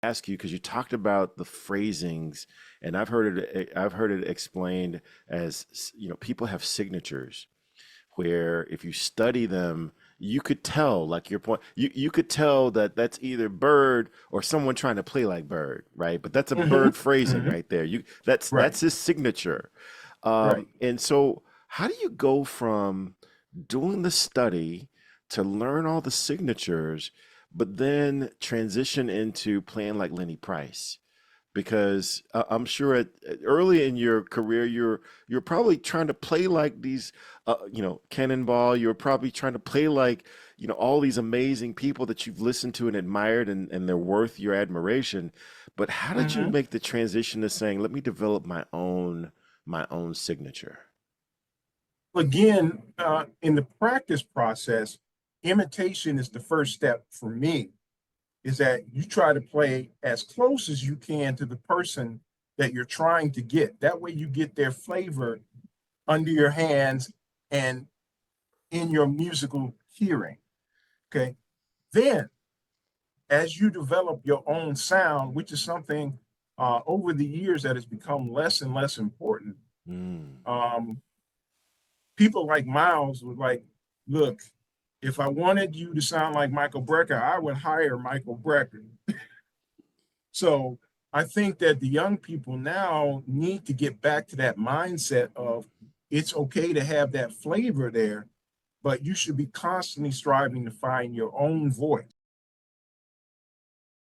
ask you because you talked about the phrasings, and I've heard it explained as people have signatures where if you study them, you could tell, like your point, you could tell that that's either Bird or someone trying to play like Bird, right? But that's a Hmm. Bird phrasing Hmm. right there. That's Right, his signature. right. And so, how do you go from doing the study to learn all the signatures, but then transition into playing like Lenny Price? Because I'm sure early in your career, you're probably trying to play like these, Cannonball. You're probably trying to play like, all these amazing people that you've listened to and admired, and they're worth your admiration. But how did you Hmm. make the transition to saying, let me develop my own signature? Again, in the practice process, imitation is the first step for me. Is that you try to play as close as you can to the person that you're trying to get. That way, you get their flavor under your hands and in your musical hearing. Okay. Then, as you develop your own sound, which is something over the years that has become less and less important, Mm. um, people like Miles would like, look, if I wanted you to sound like Michael Brecker, I would hire Michael Brecker. So I think that the young people now need to get back to that mindset of it's okay to have that flavor there, but you should be constantly striving to find your own voice.